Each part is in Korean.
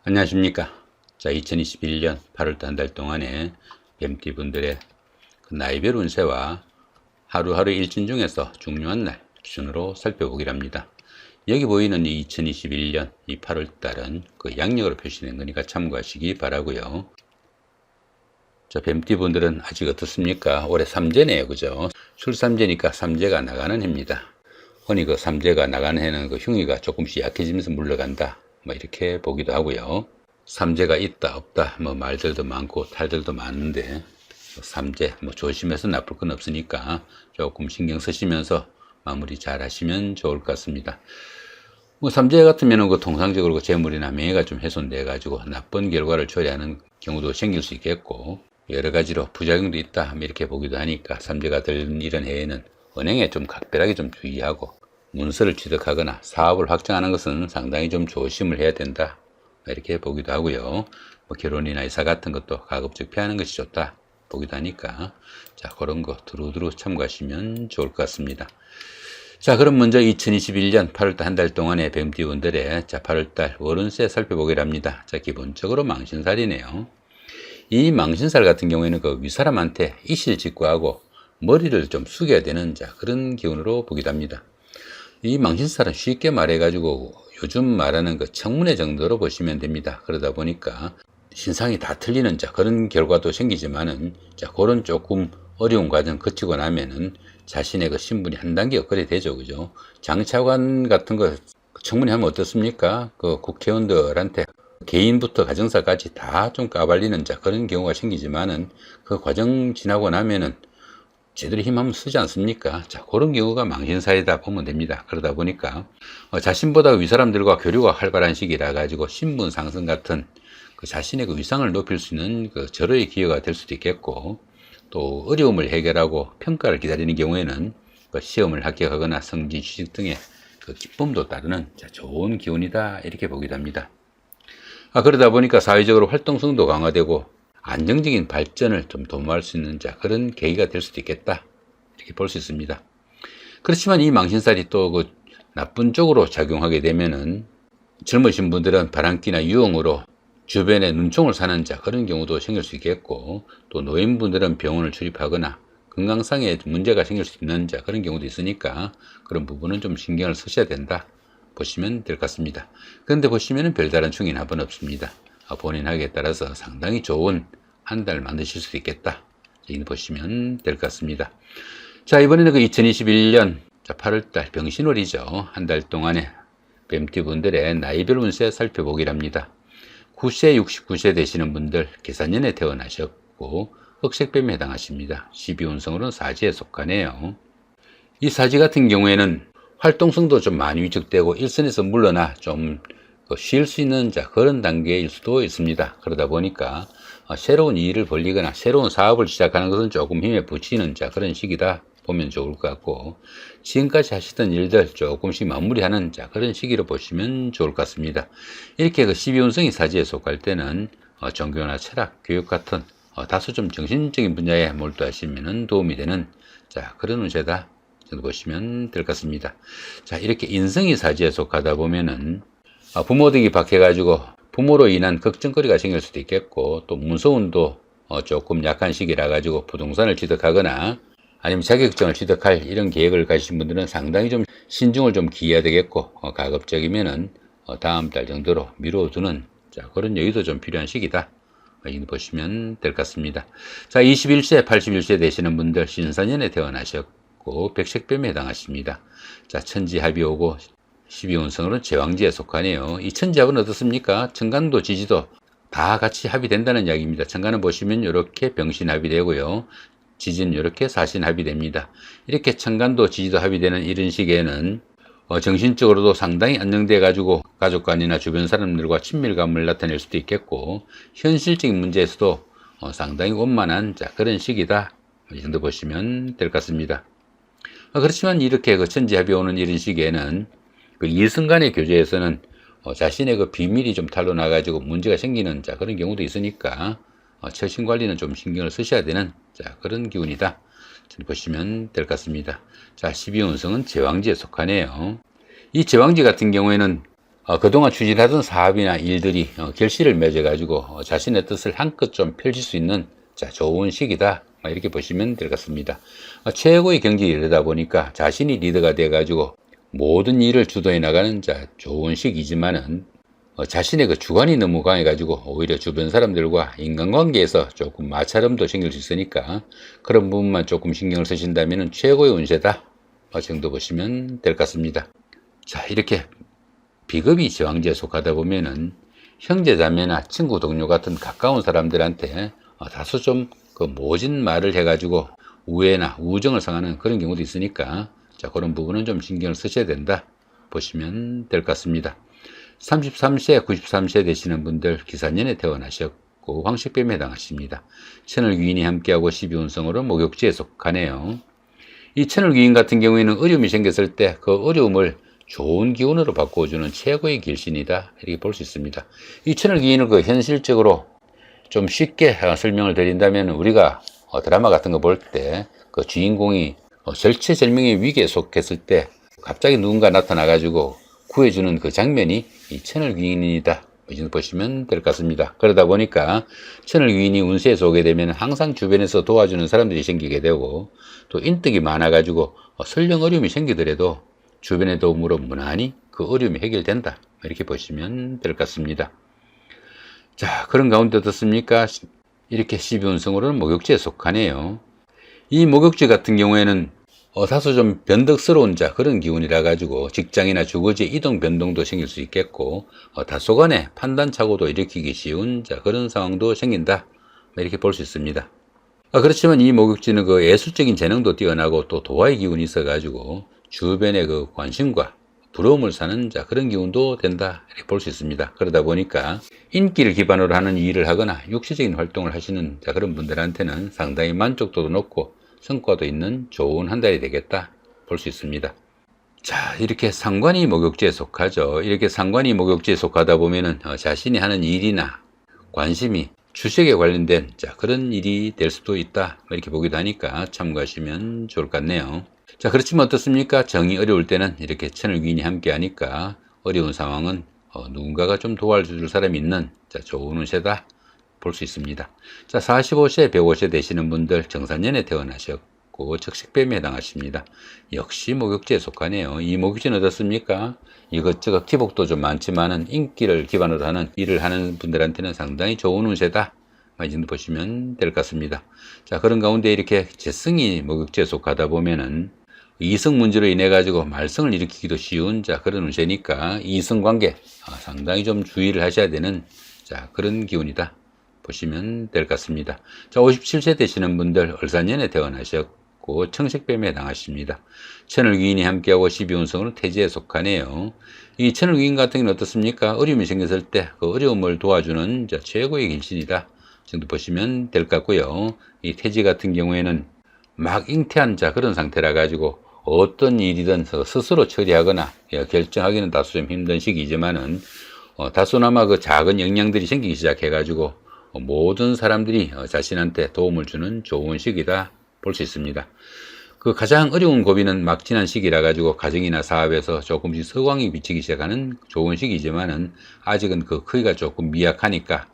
안녕하십니까. 자, 2021년 8월달 한 달 동안에 뱀띠분들의 나이별 운세와 하루하루 일진 중에서 중요한 날 기준으로 살펴보기로 합니다. 여기 보이는 이 2021년 이 8월달은 그 양력으로 표시된 거니까 참고하시기 바라고요. 자, 뱀띠분들은 아직 어떻습니까? 올해 삼재네요, 그죠? 출삼재니까 삼재가 나가는 해입니다. 흔히 그 삼재가 나가는 해는 그 흉의가 조금씩 약해지면서 물러간다, 뭐 이렇게 보기도 하고요. 삼재가 있다 없다 뭐 말들도 많고 탈들도 많은데 삼재 뭐 조심해서 나쁠 건 없으니까 조금 신경 쓰시면서 마무리 잘 하시면 좋을 것 같습니다. 뭐 삼재 같으면은 그 통상적으로 그 재물이나 명예가 좀 훼손돼 가지고 나쁜 결과를 초래하는 경우도 생길 수 있겠고, 여러 가지로 부작용도 있다 이렇게 보기도 하니까 삼재가 들 이런 해에는 은행에 좀 각별하게 좀 주의하고, 문서를 취득하거나 사업을 확장하는 것은 상당히 좀 조심을 해야 된다 이렇게 보기도 하고요. 뭐 결혼이나 이사 같은 것도 가급적 피하는 것이 좋다 보기도 하니까, 자, 그런 거 두루두루 참고하시면 좋을 것 같습니다. 자, 그럼 먼저 2021년 8월달 한 달 동안의 뱀띠분들의 8월달 월운세 살펴보기로 합니다. 자, 기본적으로 망신살이네요. 이 망신살 같은 경우에는 그 윗사람한테 이실직고하고 머리를 좀 숙여야 되는 그런 기운으로 보기도 합니다. 이 망신살은 쉽게 말해가지고 요즘 말하는 그 청문회 정도로 보시면 됩니다. 그러다 보니까 신상이 다 틀리는 그런 결과도 생기지만은, 그런 조금 어려운 과정 거치고 나면은 자신의 그 신분이 한 단계 업그레이드 되죠, 그죠? 장차관 같은 거 청문회 하면 어떻습니까? 그 국회의원들한테 개인부터 가정사까지 다 좀 까발리는 그런 경우가 생기지만은, 그 과정 지나고 나면은 제대로 힘 한번 쓰지 않습니까? 자, 그런 경우가 망신살이다 보면 됩니다. 그러다 보니까 자신보다 윗사람들과 교류가 활발한 시기라 가지고 신분 상승 같은 그 자신의 그 위상을 높일 수 있는 그 절호의 기회가 될 수도 있겠고, 또 어려움을 해결하고 평가를 기다리는 경우에는 그 시험을 합격하거나 성진 취직 등의 그 기쁨도 따르는 좋은 기운이다 이렇게 보기도 합니다. 그러다 보니까 사회적으로 활동성도 강화되고 안정적인 발전을 좀 도모할 수 있는 그런 계기가 될 수도 있겠다 이렇게 볼 수 있습니다. 그렇지만 이 망신살이 또 그 나쁜 쪽으로 작용하게 되면은 젊으신 분들은 바람기나 유흥으로 주변에 눈총을 사는 그런 경우도 생길 수 있겠고, 또 노인분들은 병원을 출입하거나 건강상에 문제가 생길 수 있는 그런 경우도 있으니까 그런 부분은 좀 신경을 쓰셔야 된다 보시면 될 것 같습니다. 그런데 보시면은 별다른 충인 합은 없습니다. 본인 학에 따라서 상당히 좋은 한 달 만드실 수 있겠다 이렇게 보시면 될 것 같습니다. 자, 이번에는 그 2021년 8월달 병신월이죠. 한 달 동안에 뱀띠분들의 나이별 운세 살펴보기로 합니다. 9세 69세 되시는 분들 계산년에 태어나셨고 흑색뱀에 해당하십니다. 12운성으로는 사지에 속하네요. 이 사지 같은 경우에는 활동성도 좀 많이 위축되고 일선에서 물러나 좀 쉴 수 있는 그런 단계일 수도 있습니다. 그러다 보니까 새로운 일을 벌리거나 새로운 사업을 시작하는 것은 조금 힘에 부치는 그런 시기다 보면 좋을 것 같고, 지금까지 하시던 일들 조금씩 마무리하는 그런 시기로 보시면 좋을 것 같습니다. 이렇게 그 12운성이 사지에 속할 때는 종교나 철학, 교육 같은 다소 좀 정신적인 분야에 몰두하시면 도움이 되는 그런 운세다 정도 보시면 될 것 같습니다. 자, 이렇게 인성이 사지에 속하다 보면은 부모 덕이 박해가지고 부모로 인한 걱정거리가 생길 수도 있겠고, 또 문서운도 조금 약한 시기라 가지고 부동산을 취득하거나 아니면 자격증을 취득할 이런 계획을 가지신 분들은 상당히 좀 신중을 좀 기해야 되겠고, 가급적이면은 다음 달 정도로 미뤄두는 그런 여유도 좀 필요한 시기다 이렇게 보시면 될 것 같습니다. 자, 21세 81세 되시는 분들 신사년에 태어나셨고 백색뱀에 해당하십니다. 자, 천지합이 오고 12운성으로는 제왕지에 속하네요. 이 천지합은 어떻습니까? 천간도 지지도 다 같이 합이 된다는 이야기입니다. 천간은 보시면 이렇게 병신합이 되고요, 지지는 이렇게 사신합이 됩니다. 이렇게 천간도 지지도 합이 되는 이런 시기에는 정신적으로도 상당히 안정돼 가지고 가족관이나 주변 사람들과 친밀감을 나타낼 수도 있겠고, 현실적인 문제에서도 상당히 원만한 그런 시기다 이 정도 보시면 될 것 같습니다. 그렇지만 이렇게 그 천지합이 오는 이런 시기에는 그 이성 간의 교제에서는 자신의 그 비밀이 좀 탄로나 가지고 문제가 생기는 그런 경우도 있으니까 처신 관리는 좀 신경을 쓰셔야 되는 그런 기운이다 보시면 될 것 같습니다. 자, 12운성은 제왕지에 속하네요. 이 제왕지 같은 경우에는 그동안 추진하던 사업이나 일들이 결실을 맺어가지고 자신의 뜻을 한껏 좀 펼칠 수 있는 좋은 시기다. 이렇게 보시면 될 것 같습니다. 최고의 경지에 이르다 보니까 자신이 리더가 돼가지고 모든 일을 주도해 나가는 좋은 시기지만은 자신의 그 주관이 너무 강해가지고 오히려 주변 사람들과 인간관계에서 조금 마찰음도 생길 수 있으니까 그런 부분만 조금 신경을 쓰신다면 최고의 운세다 정도 보시면 될 것 같습니다. 자, 이렇게 비겁이 제왕지에 속하다 보면은 형제 자매나 친구 동료 같은 가까운 사람들한테 다소 좀 그 모진 말을 해가지고 우애나 우정을 상하는 그런 경우도 있으니까 그런 부분은 좀 신경을 쓰셔야 된다 보시면 될 것 같습니다. 33세, 93세 되시는 분들 기사년에 태어나셨고 황식뱀에 해당하십니다. 천을 귀인이 함께하고 12운성으로 목욕지에 속하네요. 이 천을 귀인 같은 경우에는 어려움이 생겼을 때 그 어려움을 좋은 기운으로 바꿔주는 최고의 길신이다 이렇게 볼 수 있습니다. 이 천을 귀인을 그 현실적으로 좀 쉽게 설명을 드린다면 우리가 드라마 같은 거 볼 때 그 주인공이 절체절명의 위기에 속했을 때 갑자기 누군가 나타나 가지고 구해주는 그 장면이 이 천을 귀인이다 이렇게 보시면 될 것 같습니다. 그러다 보니까 천을 귀인이 운세에 오게 되면 항상 주변에서 도와주는 사람들이 생기게 되고 또 인덕이 많아 가지고 설령 어려움이 생기더라도 주변의 도움으로 무난히 그 어려움이 해결된다 이렇게 보시면 될 것 같습니다. 자, 그런 가운데 어떻습니까? 이렇게 12운성으로는 목욕지에 속하네요. 이 목욕지 같은 경우에는 다소 좀 변덕스러운 그런 기운이라 가지고 직장이나 주거지 이동 변동도 생길 수 있겠고 다소간의 판단착오도 일으키기 쉬운 그런 상황도 생긴다 이렇게 볼 수 있습니다. 그렇지만 이 목욕지는 그 예술적인 재능도 뛰어나고 또 도화의 기운이 있어 가지고 주변의 그 관심과 부러움을 사는 그런 기운도 된다 이렇게 볼 수 있습니다. 그러다 보니까 인기를 기반으로 하는 일을 하거나 육체적인 활동을 하시는 그런 분들한테는 상당히 만족도도 높고 성과도 있는 좋은 한 달이 되겠다 볼 수 있습니다. 자, 이렇게 상관이 목욕지에 속하죠. 이렇게 상관이 목욕지에 속하다 보면은 자신이 하는 일이나 관심이 주식에 관련된 그런 일이 될 수도 있다 이렇게 보기도 하니까 참고하시면 좋을 것 같네요. 자, 그렇지만 어떻습니까? 정이 어려울 때는 이렇게 천을 귀인이 함께 하니까 어려운 상황은 누군가가 좀 도와줄 사람이 있는 좋은 운세다 볼 수 있습니다. 자, 45세, 105세 되시는 분들 정산년에 태어나셨고 적식뱀에 해당하십니다. 역시 목욕지에 속하네요. 이 목욕지는 어떻습니까? 이것저것 기복도 좀 많지만은 인기를 기반으로 하는 일을 하는 분들한테는 상당히 좋은 운세다. 이 정도 보시면 될 것 같습니다. 자, 그런 가운데 이렇게 재성이 목욕지에 속하다 보면은 이성 문제로 인해 가지고 말썽을 일으키기도 쉬운 그런 운세니까 이성 관계 상당히 좀 주의를 하셔야 되는 그런 기운이다 보시면 될 것 같습니다. 자, 57세 되시는 분들 을사년에 태어나셨고 청식뱀에 해당하십니다. 천을 귀인이 함께하고 12운성으로 태지에 속하네요. 이 천을 귀인 같은 경우는 어떻습니까? 어려움이 생겼을 때 그 어려움을 도와주는 최고의 길신이다 정도 보시면 될 것 같고요. 이 태지 같은 경우에는 막 잉태한 그런 상태라 가지고 어떤 일이든 스스로 처리하거나 결정하기는 다소 좀 힘든 시기지만은 다소나마 그 작은 영향들이 생기기 시작해 가지고 모든 사람들이 자신한테 도움을 주는 좋은 시기다 볼 수 있습니다. 그 가장 어려운 고비는 막 지난 시기라 가지고 가정이나 사업에서 조금씩 서광이 비치기 시작하는 좋은 시기지만은 아직은 그 크기가 조금 미약하니까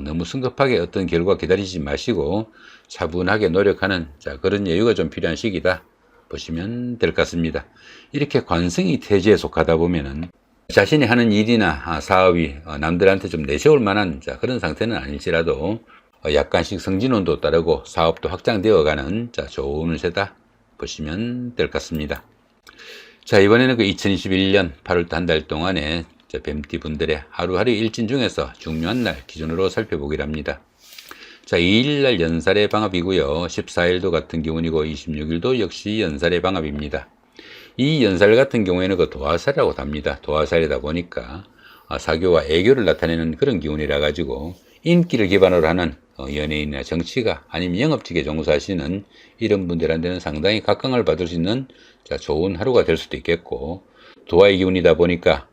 너무 성급하게 어떤 결과 기다리지 마시고 차분하게 노력하는 그런 여유가 좀 필요한 시기다 보시면 될 것 같습니다. 이렇게 관성이 태지에 속하다 보면은 자신이 하는 일이나 사업이 남들한테 좀 내세울 만한 그런 상태는 아닐지라도 약간씩 성진운도 따르고 사업도 확장되어가는 좋은 운세다 보시면 될 것 같습니다. 자, 이번에는 그 2021년 8월달 한 달 동안에 뱀띠 분들의 하루하루 일진 중에서 중요한 날 기준으로 살펴보기로 합니다. 자, 2일날 연살의 방합이고요. 14일도 같은 기운이고 26일도 역시 연살의 방합입니다. 이 연살 같은 경우에는 그 도화살이라고 합니다. 도화살이다 보니까 사교와 애교를 나타내는 그런 기운이라 가지고 인기를 기반으로 하는 연예인이나 정치가 아니면 영업직에 종사하시는 이런 분들한테는 상당히 각광을 받을 수 있는 좋은 하루가 될 수도 있겠고, 도화의 기운이다 보니까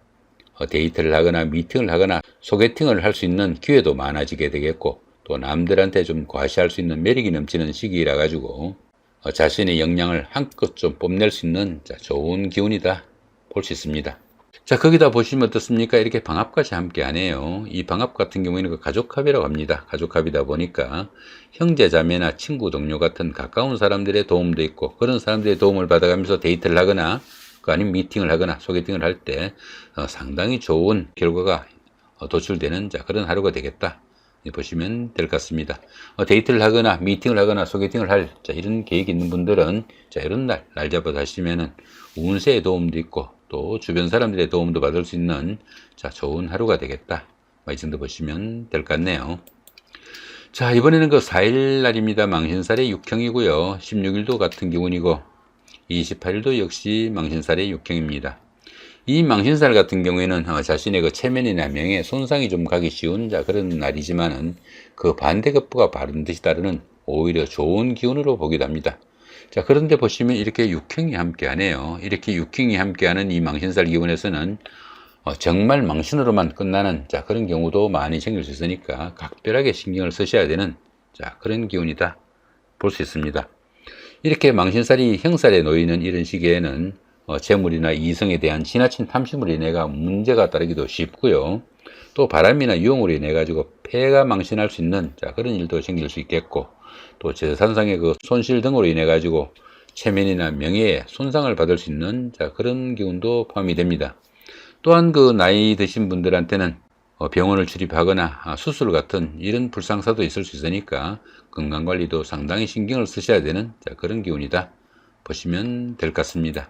데이트를 하거나 미팅을 하거나 소개팅을 할 수 있는 기회도 많아지게 되겠고, 또 남들한테 좀 과시할 수 있는 매력이 넘치는 시기라 가지고 자신의 역량을 한껏 좀 뽐낼 수 있는 좋은 기운이다 볼 수 있습니다. 자, 거기다 보시면 어떻습니까? 이렇게 방합까지 함께 하네요. 이 방합 같은 경우에는 그 가족합이라고 합니다. 가족합이다 보니까 형제, 자매나 친구, 동료 같은 가까운 사람들의 도움도 있고, 그런 사람들의 도움을 받아가면서 데이트를 하거나 아니면 미팅을 하거나 소개팅을 할 때 상당히 좋은 결과가 도출되는 그런 하루가 되겠다. 보시면 될 것 같습니다. 데이트를 하거나 미팅을 하거나 소개팅을 할 이런 계획이 있는 분들은 이런 날 잡아서 하시면은 운세에 도움도 있고 또 주변 사람들의 도움도 받을 수 있는 좋은 하루가 되겠다. 이 정도 보시면 될 것 같네요. 자, 이번에는 그 4일 날입니다. 망신살의 육형이고요. 16일도 같은 기운이고 28일도 역시 망신살의 육형입니다. 이 망신살 같은 경우에는 자신의 그 체면이나 명예에 손상이 좀 가기 쉬운 그런 날이지만은 그 반대급부가 바른 듯이 따르는 오히려 좋은 기운으로 보기도 합니다. 자, 그런데 보시면 이렇게 육형이 함께 하네요. 이렇게 육형이 함께 하는 이 망신살 기운에서는 정말 망신으로만 끝나는 그런 경우도 많이 생길 수 있으니까 각별하게 신경을 쓰셔야 되는 그런 기운이다 볼 수 있습니다. 이렇게 망신살이 형살에 놓이는 이런 시기에는 재물이나 이성에 대한 지나친 탐심으로 인해가 문제가 따르기도 쉽고요. 또 바람이나 유혹으로 인해 가지고 폐가 망신할 수 있는 그런 일도 생길 수 있겠고, 또 재산상의 그 손실 등으로 인해 가지고 체면이나 명예에 손상을 받을 수 있는 그런 기운도 포함이 됩니다. 또한 그 나이 드신 분들한테는 병원을 출입하거나 수술 같은 이런 불상사도 있을 수 있으니까 건강관리도 상당히 신경을 쓰셔야 되는 그런 기운이다 보시면 될 것 같습니다.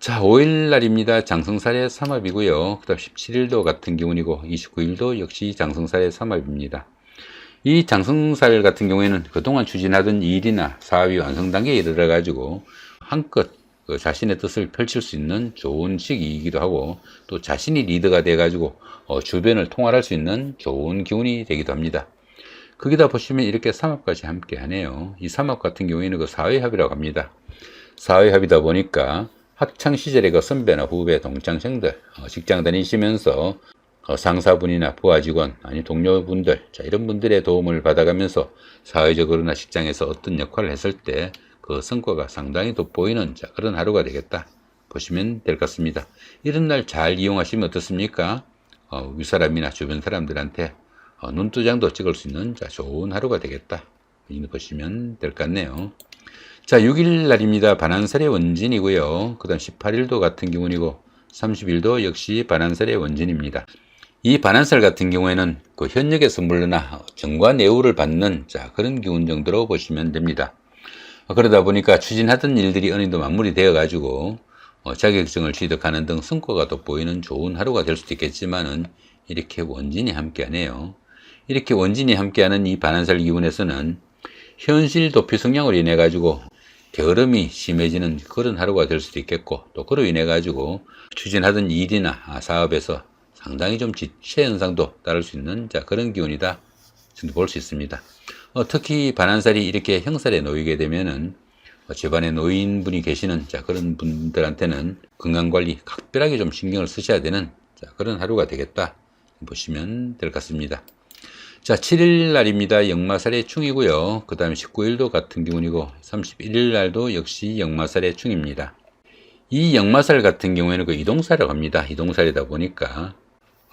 자, 5일 날입니다. 장성살의 삼합이고요. 그 다음 17일도 같은 기운이고 29일도 역시 장성살의 삼합입니다. 이 장성살 같은 경우에는 그동안 추진하던 일이나 사업이 완성 단계에 이르러 가지고 한껏 그 자신의 뜻을 펼칠 수 있는 좋은 시기이기도 하고, 또 자신이 리더가 돼 가지고 주변을 통할할 수 있는 좋은 기운이 되기도 합니다. 거기다 보시면 이렇게 삼합까지 함께 하네요. 이 삼합 같은 경우에는 그 사회합이라고 합니다. 사회합이다 보니까 학창 시절의 그 선배나 후배, 동창생들, 직장 다니시면서 상사분이나 부하 직원, 아니 동료분들, 이런 분들의 도움을 받아가면서 사회적으로나 직장에서 어떤 역할을 했을 때 그 성과가 상당히 돋보이는 그런 하루가 되겠다 보시면 될 것 같습니다. 이런 날 잘 이용하시면 어떻습니까? 윗사람이나 주변 사람들한테 눈두장도 찍을 수 있는 좋은 하루가 되겠다 보시면 될 것 같네요. 자, 6일 날입니다. 반한살의 원진이고요. 그 다음 18일도 같은 기운이고 30일도 역시 반한살의 원진입니다. 이 반한살 같은 경우에는 그 현역에서 물러나 정관예우를 받는 그런 기운 정도로 보시면 됩니다. 그러다 보니까 추진하던 일들이 어느 정도 마무리되어 가지고 자격증을 취득하는 등 성과가 돋보이는 좋은 하루가 될 수도 있겠지만은 이렇게 원진이 함께하네요. 이렇게 원진이 함께하는 이 반한살 기운에서는 현실 도피 성향으로 인해 가지고 게으름이 심해지는 그런 하루가 될 수도 있겠고, 또 그로 인해 가지고 추진하던 일이나 사업에서 상당히 좀 지체 현상도 따를 수 있는 그런 기운이다 볼 수 있습니다. 특히 반한살이 이렇게 형살에 놓이게 되면은 집안에 노인분이 계시는 그런 분들한테는 건강관리 각별하게 좀 신경을 쓰셔야 되는 그런 하루가 되겠다 보시면 될 것 같습니다. 자, 7일 날입니다. 역마살의 충이고요. 그 다음에 19일도 같은 기운이고 31일 날도 역시 역마살의 충입니다. 이 역마살 같은 경우에는 그 이동살이라고 합니다. 이동살이다 보니까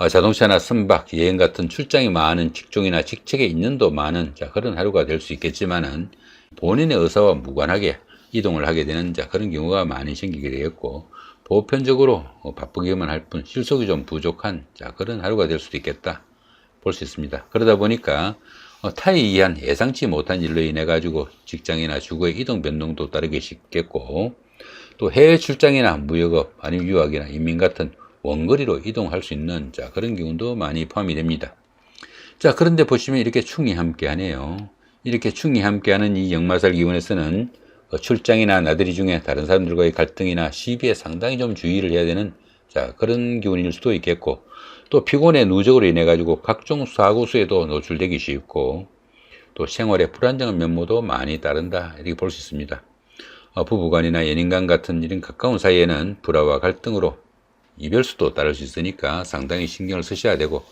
자동차나 선박, 여행 같은 출장이 많은 직종이나 직책에 인연도 많은 그런 하루가 될 수 있겠지만은 본인의 의사와 무관하게 이동을 하게 되는 그런 경우가 많이 생기게 되겠고, 보편적으로 바쁘기만 할 뿐 실속이 좀 부족한 그런 하루가 될 수도 있겠다 볼 수 있습니다. 그러다 보니까 타에 의한 예상치 못한 일로 인해 가지고 직장이나 주거의 이동 변동도 따르기 쉽겠고, 또 해외 출장이나 무역업, 아니면 유학이나 이민 같은 원거리로 이동할 수 있는 그런 기운도 많이 포함이 됩니다. 자, 그런데 보시면 이렇게 충이 함께 하네요. 이렇게 충이 함께 하는 이 역마살 기운에서는 출장이나 나들이 중에 다른 사람들과의 갈등이나 시비에 상당히 좀 주의를 해야 되는 그런 기운일 수도 있겠고, 또 피곤의 누적으로 인해 가지고 각종 사고수에도 노출되기 쉽고, 또 생활에 불안정한 면모도 많이 따른다 이렇게 볼 수 있습니다. 부부간이나 연인간 같은 이런 가까운 사이에는 불화와 갈등으로 이별수도 따를 수 있으니까 상당히 신경을 쓰셔야 되고,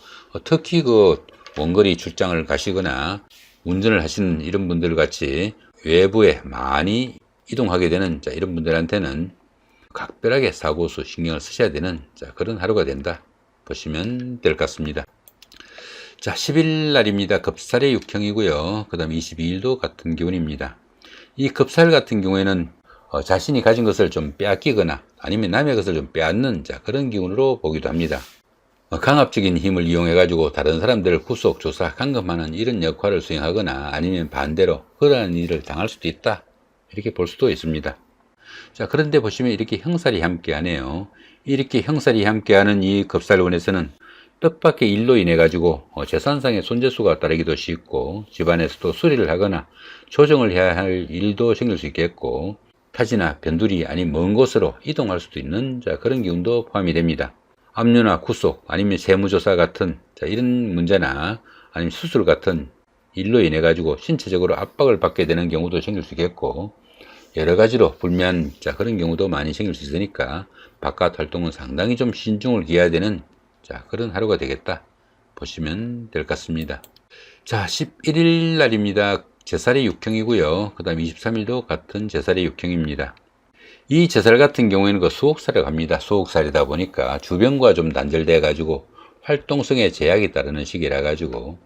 특히 그 원거리 출장을 가시거나 운전을 하시는 이런 분들 같이 외부에 많이 이동하게 되는 이런 분들한테는 각별하게 사고수 신경을 쓰셔야 되는 그런 하루가 된다 보시면 될 것 같습니다. 자, 10일 날입니다. 급살의 육형이고요. 그 다음 22일도 같은 기운입니다. 이 급살 같은 경우에는 자신이 가진 것을 좀 빼앗기거나 아니면 남의 것을 좀 빼앗는 그런 기운으로 보기도 합니다. 강압적인 힘을 이용해 가지고 다른 사람들을 구속, 조사, 감금하는 이런 역할을 수행하거나 아니면 반대로 그러한 일을 당할 수도 있다, 이렇게 볼 수도 있습니다. 자, 그런데 보시면 이렇게 형살이 함께 하네요. 이렇게 형살이 함께 하는 이 급살운에서는 뜻밖의 일로 인해 가지고 재산상의 손재수가 따르기도 쉽고, 집안에서도 수리를 하거나 조정을 해야 할 일도 생길 수 있겠고, 타지나 변두리 아닌 먼 곳으로 이동할 수도 있는 그런 기운도 포함이 됩니다. 압류나 구속 아니면 세무조사 같은 이런 문제나 아니면 수술 같은 일로 인해 가지고 신체적으로 압박을 받게 되는 경우도 생길 수 있겠고, 여러 가지로 불미한 그런 경우도 많이 생길 수 있으니까 바깥 활동은 상당히 좀 신중을 기해야 되는 그런 하루가 되겠다 보시면 될 것 같습니다. 자, 11일 날입니다. 제살의 육형이고요. 그 다음 23일도 같은 제살의 육형입니다. 이 제살 같은 경우에는 수옥살에 갑니다. 수옥살이다 보니까 주변과 좀 단절돼 가지고 활동성에 제약이 따르는 시기라 가지고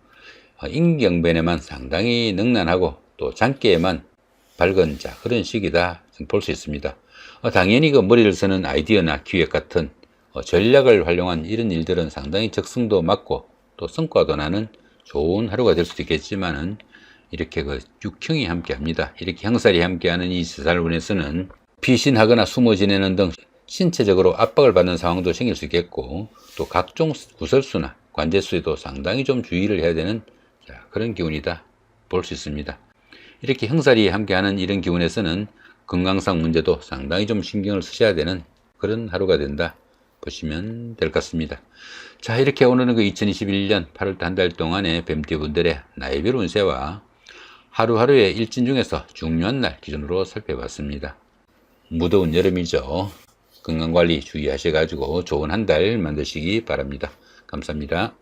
인경변에만 상당히 능란하고 또 장기에만 밝은 그런 시기다 볼 수 있습니다. 당연히 머리를 쓰는 아이디어나 기획 같은 전략을 활용한 이런 일들은 상당히 적성도 맞고 또 성과도 나는 좋은 하루가 될 수도 있겠지만은, 이렇게 육형이 함께 합니다. 이렇게 형살이 함께 하는 이 제살운에서는 피신하거나 숨어 지내는 등 신체적으로 압박을 받는 상황도 생길 수 있겠고, 또 각종 구설수나 관제수에도 상당히 좀 주의를 해야 되는 그런 기운이다 볼 수 있습니다. 이렇게 형살이 함께하는 이런 기운에서는 건강상 문제도 상당히 좀 신경을 쓰셔야 되는 그런 하루가 된다 보시면 될 것 같습니다. 자, 이렇게 오늘은 2021년 8월 한 달 동안의 뱀띠분들의 나이별 운세와 하루하루의 일진 중에서 중요한 날 기준으로 살펴봤습니다. 무더운 여름이죠. 건강관리 주의하셔가지고 좋은 한 달 만드시기 바랍니다. 감사합니다.